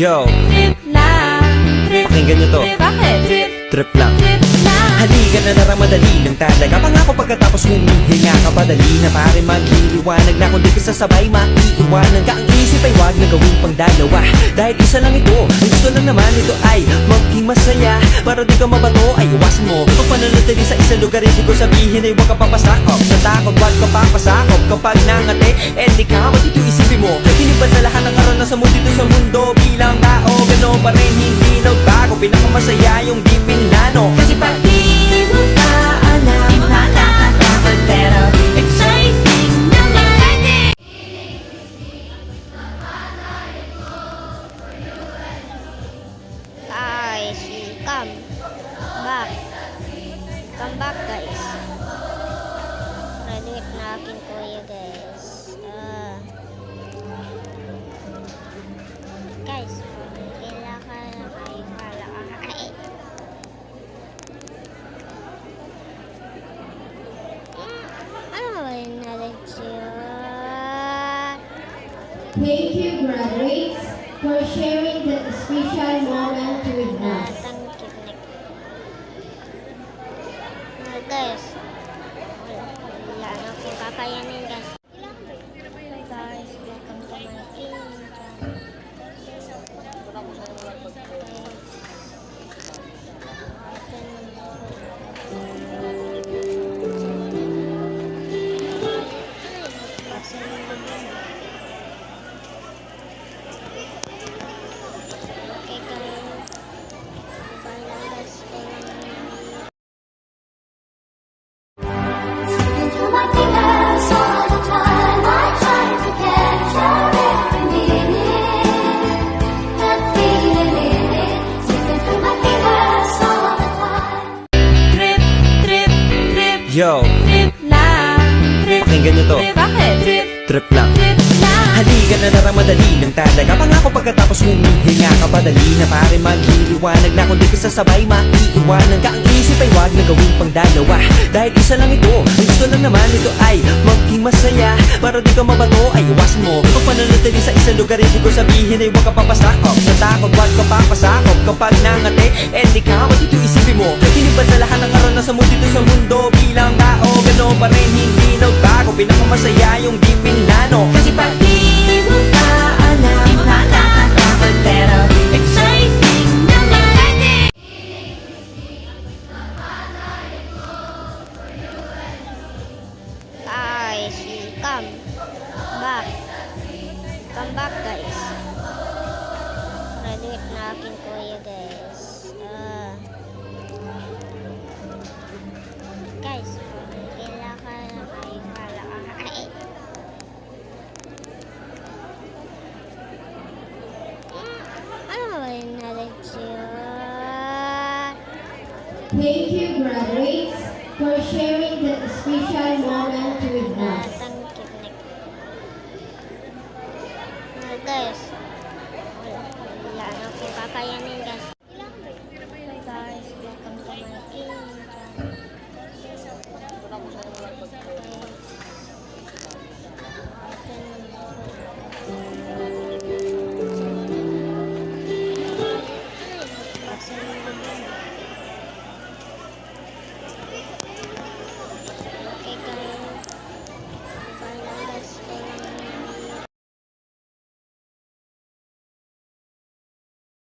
Yo, Trip lang, trip, pakinggan nyo to. trip, bakit? Trip, Trip lang. trip lang. Halika na naramadali ng talaga. Pangako pagkatapos humihinga ka padali na pare magliliwanag na kung di ka sasabay maiiwanan ka. Ang isip ay wag na gawing pang dalawa, dahil isa lang ito. Ang gusto lang naman ito ay maging masaya. Para di ka mabato ay iwasan mo kung pananatili sa isang lugar. Hindi ko sabihin ay huwag ka papasakop sa takot, wag ka papasakop. Kapag nangate, di ka dito isipin mo. Hinipan sa lahat ng karanasan mo dito sa mundo. Bilang tao, gano'n pa rin hindi nagbago. Pinakamasaya yung di pinlano. Kasi pag Di mo pa alam, nakakatakot pero exciting naman. Guys, come back. Come back, guys. Graduate na akin kuya, guys. Guys, kailangan na kayo pala. Ano ba yun na leksyon? Thank you, graduates, for sharing that special moment with us. Guys, wala na akong kakayanin, guys. Guys, welcome to my kingdom. Okay, guys. Bye lang, guys. Into my fingers all the time, I try to capture every minute, that feeling in it, slipping through my fingers all the time. Trip, trip, trip, Yo, trip lang, trip, pakinggan nyo to. trip, bakit? Trip, Trip lang. trip lang. Halika na naramadali ng talaga. Pangako pagkatapos humihinga ka padali na pare magliliwanag na kung di ka sasabay maiiwanan ka. Ang isip ay wag na gawing pang dalawa, dahil isa lang ito. Ang gusto lang naman ito ay maging masaya. Para di ka mabato ay iwasan mo kung pananatili sa isang lugar. Hindi ko sabihin ay huwag ka papasakop sa takot, wag ka papasakop. Kapag nangate, di ka dito isipin mo. Hinipan sa lahat ng karanasan mo dito sa mundo. Bilang tao, gano'n pa rin hindi nagbago. Pinakamasaya yung di pinlano. Kasi pag Di mo pa alam, nakakatakot pero exciting naman. Guys, come back. Come back, guys. Graduate na akin kuya, guys. Guys, kailangan na kayo pala. Ano ba yun na leksyon? Thank you, graduates, for sharing that special moment with us. Guys, wala na akong kakayanin.